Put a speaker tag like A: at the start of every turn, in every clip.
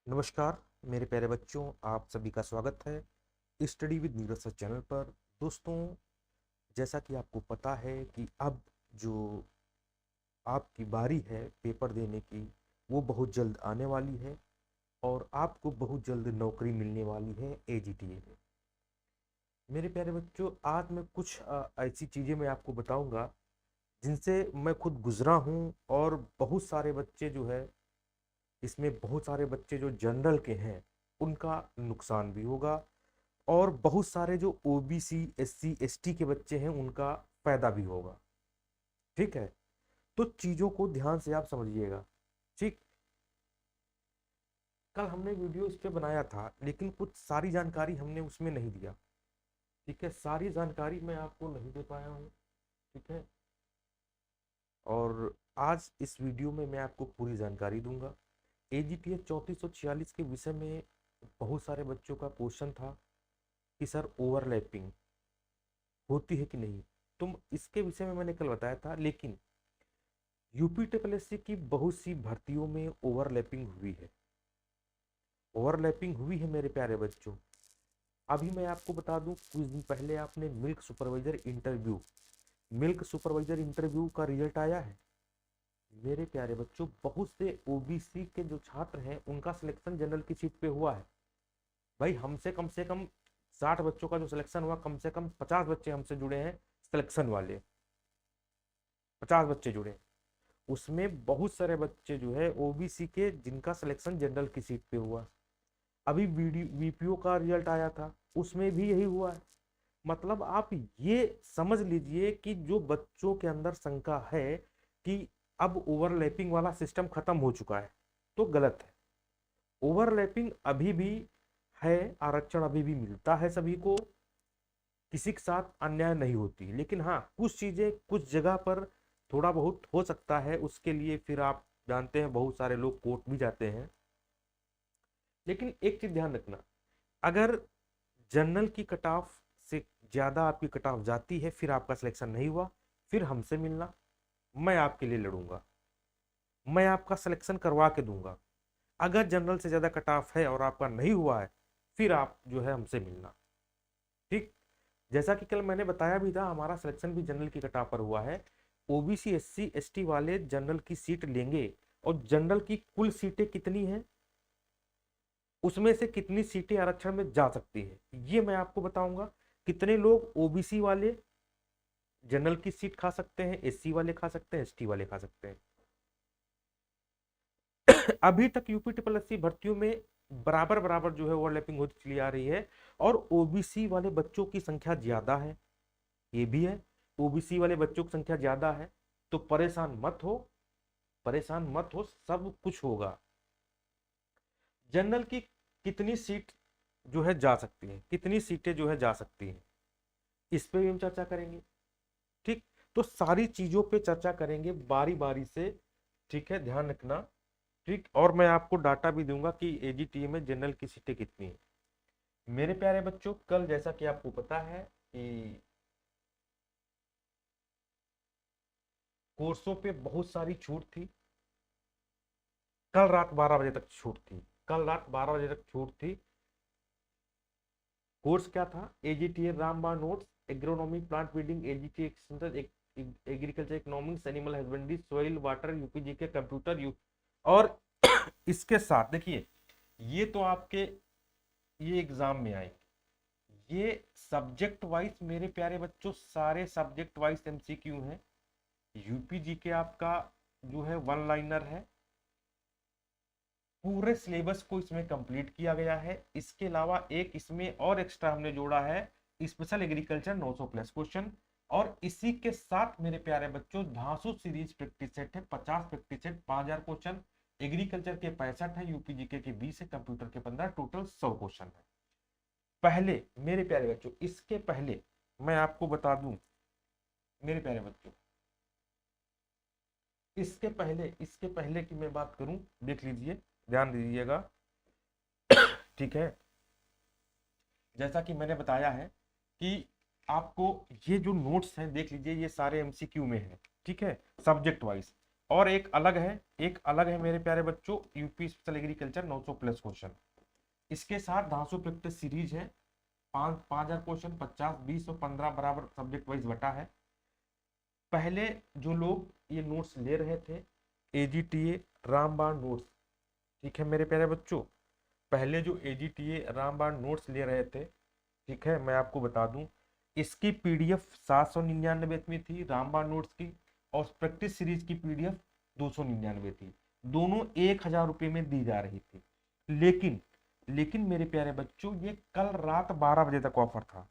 A: नमस्कार मेरे प्यारे बच्चों, आप सभी का स्वागत है study with Neeraj sir channel पर। दोस्तों, जैसा कि आपको पता है कि अब जो आपकी बारी है पेपर देने की, वो बहुत जल्द आने वाली है और आपको बहुत जल्द नौकरी मिलने वाली है एजीटीए में। मेरे प्यारे बच्चों, आज मैं कुछ ऐसी चीज़ें मैं आपको बताऊंगा जिनसे मैं खुद गुजरा हूँ, और बहुत सारे बच्चे जो है इसमें, बहुत सारे बच्चे जो जनरल के हैं उनका नुकसान भी होगा, और बहुत सारे जो ओबीसी एससी एसटी के बच्चे हैं उनका फायदा भी होगा। ठीक है, तो चीजों को ध्यान से आप समझिएगा। ठीक, कल हमने वीडियो इस पे बनाया था लेकिन कुछ सारी जानकारी हमने उसमें नहीं दिया। ठीक है, सारी जानकारी मैं आपको नहीं दे पाया हूँ। ठीक है, और आज इस वीडियो में मैं आपको पूरी जानकारी दूंगा। एजीटीए 3446 के विषय में बहुत सारे बच्चों का क्वेश्चन था कि सर ओवरलैपिंग होती है कि नहीं। तुम इसके विषय में मैंने कल बताया था, लेकिन यूपी ट्रिपल एससी की बहुत सी भर्तियों में ओवरलैपिंग हुई है। ओवरलैपिंग हुई है मेरे प्यारे बच्चों। अभी मैं आपको बता दूं, कुछ दिन पहले आपने मिल्क सुपरवाइजर इंटरव्यू का रिजल्ट आया है। मेरे प्यारे बच्चों, बहुत से ओबीसी के जो छात्र हैं उनका सिलेक्शन जनरल की सीट पे हुआ है। भाई, हमसे कम से कम 60 बच्चों का जो सिलेक्शन हुआ, कम से कम 50 बच्चे हमसे जुड़े हैं सिलेक्शन वाले। 50 बच्चे जुड़े, उसमें बहुत सारे बच्चे जो है ओबीसी के जिनका सिलेक्शन जनरल की सीट पे हुआ। अभी वीपीओ का रिजल्ट आया था, उसमें भी यही हुआ है। मतलब आप ये समझ लीजिए कि जो बच्चों के अंदर शंका है कि अब ओवरलैपिंग वाला सिस्टम खत्म हो चुका है, तो गलत है। ओवरलैपिंग अभी भी है, आरक्षण अभी भी मिलता है सभी को, किसी के साथ अन्याय नहीं होती। लेकिन हाँ, कुछ चीजें कुछ जगह पर थोड़ा बहुत हो सकता है, उसके लिए फिर आप जानते हैं बहुत सारे लोग कोर्ट भी जाते हैं। लेकिन एक चीज ध्यान रखना, अगर जनरल की कट ऑफ से ज्यादा आपकी कट ऑफ जाती है, फिर आपका सिलेक्शन नहीं हुआ, फिर हमसे मिलना, मैं आपके लिए लड़ूंगा, मैं आपका सिलेक्शन करवा के दूंगा। अगर जनरल से ज्यादा कट ऑफ है और आपका नहीं हुआ है, फिर आप जो है हमसे मिलना। ठीक, जैसा कि कल मैंने बताया भी था, हमारा सिलेक्शन भी जनरल की कटा पर हुआ है। ओबीसी एससी एसटी वाले जनरल की सीट लेंगे, और जनरल की कुल सीटें कितनी हैं, उसमें से कितनी सीटें आरक्षण में जा सकती है, ये मैं आपको बताऊंगा। कितने लोग ओबीसी वाले जनरल की सीट खा सकते हैं, एससी वाले खा सकते हैं, एसटी वाले खा सकते हैं। अभी तक यूपी ट्रिपल एससी भर्तियों में बराबर बराबर जो है ओवरलैपिंग होती चली आ रही है, और ओबीसी वाले बच्चों की संख्या ज्यादा है, ये भी है। ओबीसी वाले बच्चों की संख्या ज्यादा है, तो परेशान मत हो, परेशान मत हो, सब कुछ होगा। जनरल की कितनी सीट जो है जा सकती है, कितनी सीटें जो है जा सकती हैं, इस पे भी हम चर्चा करेंगे। ठीक, तो सारी चीजों पे चर्चा करेंगे बारी बारी से। ठीक है, ध्यान रखना। ठीक, और मैं आपको डाटा भी दूंगा कि एजीटी में जनरल की सीटें कितनी है। मेरे प्यारे बच्चों, कल जैसा कि आपको पता है कि कोर्सों पे बहुत सारी छूट थी। कल रात 12 बजे तक छूट थी, कल रात 12 बजे तक छूट थी। कोर्स क्या था? एजीटीए रामबाण notes, agronomy, plant breeding, AGT extension, agriculture economics, animal husbandry, soil water, UPG के कंप्यूटर और इसके साथ देखिए, ये तो आपके ये एग्जाम में आएंगे, ये सब्जेक्ट वाइज मेरे प्यारे बच्चों, सारे सब्जेक्ट वाइज एमसीक्यू हैं। यूपीजी के आपका जो है वन लाइनर है, पूरे सिलेबस को इसमें कंप्लीट किया गया है। इसके अलावा एक इसमें और एक्स्ट्रा हमने जोड़ा है, स्पेशल एग्रीकल्चर 900 प्लस क्वेश्चन। और इसी के साथ मेरे प्यारे बच्चों, धांसू सीरीज प्रैक्टिस सेट है, 50 प्रैक्टिस सेट, 5000 क्वेश्चन। एग्रीकल्चर के 65 है, यूपीजीके के 20 है, कंप्यूटर के 15, टोटल 100 क्वेश्चन है। पहले मेरे प्यारे बच्चों, इसके पहले मैं आपको बता दूं मेरे प्यारे बच्चों, इसके पहले की मैं बात करूं, देख लीजिए, ध्यान दीजिएगा। ठीक है, जैसा कि मैंने बताया है कि आपको ये जो नोट्स हैं देख लीजिए, ये सारे एमसीक्यू में है। ठीक है, सब्जेक्ट वाइज। और एक अलग है मेरे प्यारे बच्चों, UP special agriculture 900 plus question. इसके साथ 200 प्रैक्टिस सीरीज है, 5,000 क्वेश्चन, 50, 20 और 15 बराबर सब्जेक्ट वाइज बटा है। पहले जो लोग ये नोट्स ले रहे थे, एजीटीए रामबाण नोट्स, ठीक है मेरे प्यारे बच्चों, पहले जो एजीटीए रामबाण नोट्स ले रहे थे, ठीक है, मैं आपको बता दूं, इसकी पीडीएफ 799 में थी रामबाण नोट्स की, और प्रैक्टिस सीरीज की पीडीएफ 299 थी। दोनों 1,000 रुपये में दी जा रही थी। लेकिन मेरे प्यारे बच्चों, ये कल रात 12 बजे तक ऑफर था।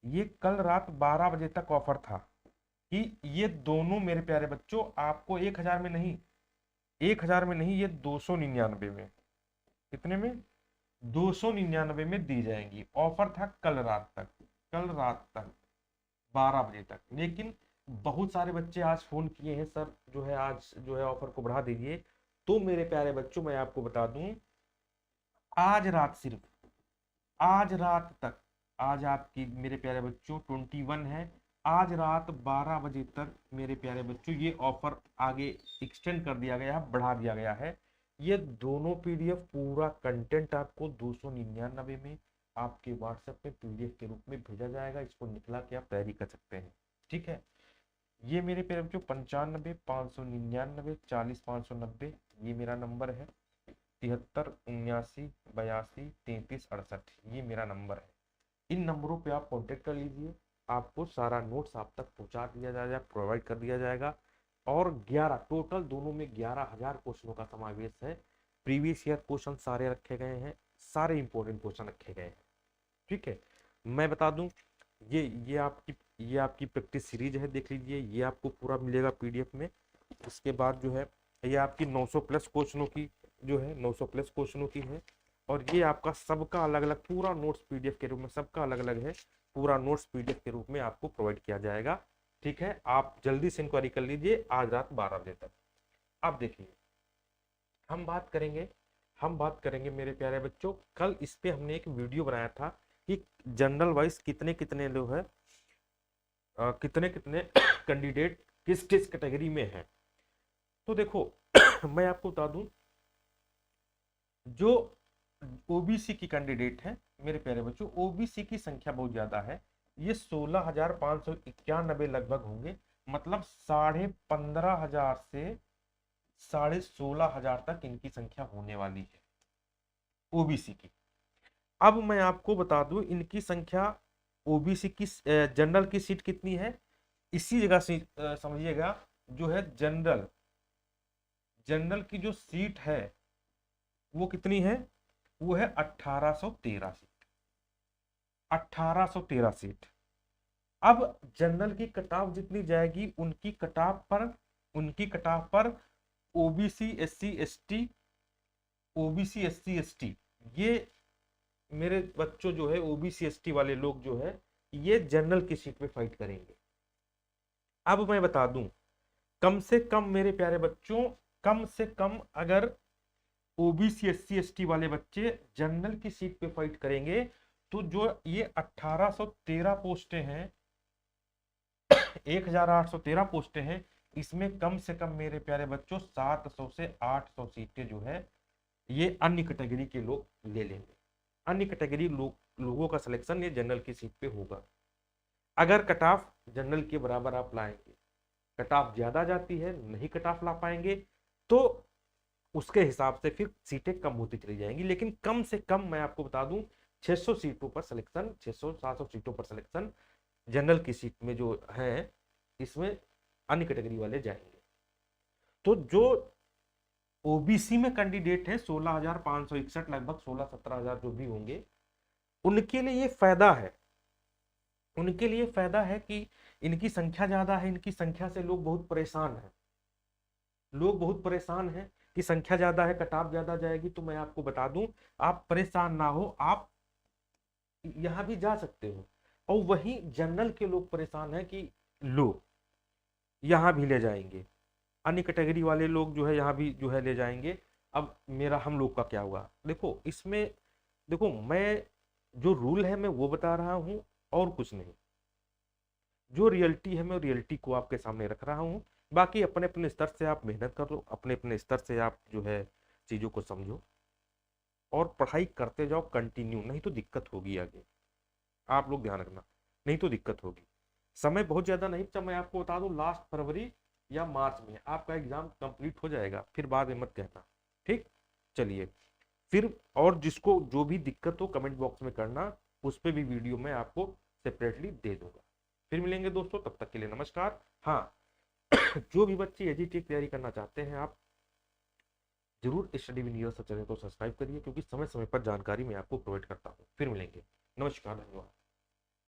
A: ये कल रात 12 बजे तक ऑफर था कि ये दोनों मेरे प्यारे बच्चों आपको 1,000 में नहीं, 1,000 में नहीं, ये 299 में, कितने में, 299 में दी जाएंगी। ऑफर था कल रात तक, कल रात तक 12 बजे तक। लेकिन बहुत सारे बच्चे आज फोन किए हैं, सर जो है आज जो है ऑफर को बढ़ा दीजिए। तो मेरे प्यारे बच्चों मैं आपको बता दूं, आज रात, सिर्फ आज रात तक, आज आपकी मेरे प्यारे बच्चों 21 है, आज रात 12 बजे तक मेरे प्यारे बच्चों ये ऑफर आगे एक्सटेंड कर दिया गया है, बढ़ा दिया गया है। ये दोनों पीडीएफ, पूरा कंटेंट आपको 299 में आपके व्हाट्सएप पे पीडीएफ के रूप में भेजा जाएगा। इसको निकला के आप तैयारी कर सकते हैं, ठीक है। ये मेरे प्यारे बच्चों 95 599 40 590 ये मेरा नंबर है, 73 79 82 33 68 ये मेरा नंबर है। इन नंबरों पे आप कांटेक्ट कर लीजिए, आपको सारा नोट्स आप तक पहुंचा दिया जाएगा, प्रोवाइड कर दिया जाएगा। और 11 टोटल, दोनों में 11,000 क्वेश्चनों का समावेश है। प्रीवियस ईयर क्वेश्चन सारे रखे गए हैं, सारे इंपॉर्टेंट क्वेश्चन रखे गए हैं, ठीक है। मैं बता दूं, ये आपकी प्रैक्टिस सीरीज है, देख लीजिए, ये आपको पूरा मिलेगा पीडीएफ में। उसके बाद जो है ये आपकी 900 प्लस क्वेश्चनों की जो है 900 प्लस क्वेश्चनों की है। और ये आपका सबका अलग अलग पूरा नोट्स पीडीएफ के रूप में, सबका अलग अलग है, पूरा नोट्स पीडीएफ के रूप में आपको प्रोवाइड किया जाएगा, ठीक है। आप जल्दी से इंक्वायरी कर लीजिए आज रात 12 बजे तक। अब देखिए, हम बात करेंगे मेरे प्यारे बच्चों, कल इस पे हमने एक वीडियो बनाया था कि जनरल वाइज कितने कितने लोग हैं, कितने कितने कैंडिडेट किस किस कैटेगरी में हैं। तो देखो मैं आपको बता दूं, जो ओबीसी की कैंडिडेट है मेरे प्यारे बच्चों, ओबीसी की संख्या बहुत ज्यादा है। ये 16,591 लगभग होंगे, मतलब 15,500 से 16,500 तक इनकी संख्या होने वाली है ओबीसी की। अब मैं आपको बता दूं, इनकी संख्या ओबीसी की जनरल की सीट कितनी है, इसी जगह से समझिएगा, जो है जनरल की जो सीट है वो कितनी है, वो है 1813 सीट, 1813 सीट। अब जनरल की कटाव जितनी जाएगी, उनकी कटाव पर ओबीसी एससी एसटी ये मेरे बच्चों जो है ओबीसी एसटी वाले लोग जो है ये जनरल की सीट पे फाइट करेंगे। अब मैं बता दूं, कम से कम मेरे प्यारे बच्चों, कम से कम अगर ओबीसी एससी एसटी वाले बच्चे जनरल की सीट पे फाइट करेंगे, तो जो ये 1813 पोस्टें हैं, 1813 पोस्टें हैं, इसमें कम से कम मेरे प्यारे बच्चों 700 से 800 सीटें जो है ये अन्य कैटेगरी के लोग ले लेंगे। अन्य कैटेगरी लोगों का सिलेक्शन ये जनरल की सीट पे होगा। अगर कट ऑफ जनरल के बराबर आप लाएंगे, कट ऑफ ज्यादा जाती है, नहीं कट ऑफ ला पाएंगे, तो उसके हिसाब से फिर सीटें कम होती चली जाएंगी। लेकिन कम से कम मैं आपको बता दूं, 600 सीटों पर सिलेक्शन, 600-700 सीटों पर सिलेक्शन जनरल की सीट में जो है, इसमें अन्य कैटेगरी वाले जाएंगे। तो जो ओबीसी में कैंडिडेट है 16,561, लगभग 16-17 जो भी होंगे, उनके लिए ये फायदा है, उनके लिए फायदा है कि इनकी संख्या ज्यादा है, इनकी संख्या से लोग बहुत परेशान हैं, लोग बहुत परेशान हैं कि संख्या ज्यादा है, कटाव ज्यादा जाएगी। तो मैं आपको बता दूं, आप परेशान ना हो, आप यहां भी जा सकते हो। और वहीं जनरल के लोग परेशान हैं कि लो यहां भी ले जाएंगे, अन्य कैटेगरी वाले लोग जो है यहाँ भी जो है ले जाएंगे। अब हम लोग का क्या हुआ, देखो इसमें, देखो मैं जो रूल है मैं वो बता रहा हूँ और कुछ नहीं, जो रियलिटी है मैं रियलिटी को आपके सामने रख रहा हूँ। बाकी अपने अपने स्तर से आप मेहनत कर लो, अपने अपने स्तर से आप जो है चीज़ों को समझो और पढ़ाई करते जाओ कंटिन्यू, नहीं तो दिक्कत होगी आगे। आप लोग ध्यान रखना, नहीं तो दिक्कत होगी। समय बहुत ज़्यादा नहीं बचा, मैं आपको बता दूं लास्ट फरवरी या मार्च में आपका एग्जाम कंप्लीट हो जाएगा, फिर बाद में मत कहना। ठीक, चलिए फिर, और जिसको जो भी दिक्कत हो कमेंट बॉक्स में करना, उस पर भी वीडियो मैं आपको सेपरेटली दे दूंगा। फिर मिलेंगे दोस्तों, तब तक के लिए नमस्कार। हाँ, जो भी बच्चे एजीटी की तैयारी करना चाहते हैं, आप जरूर study with Neeraj sir channel को सब्सक्राइब करिए, क्योंकि समय समय पर जानकारी मैं आपको प्रोवाइड करता हूँ। फिर मिलेंगे, नमस्कार, धन्यवाद।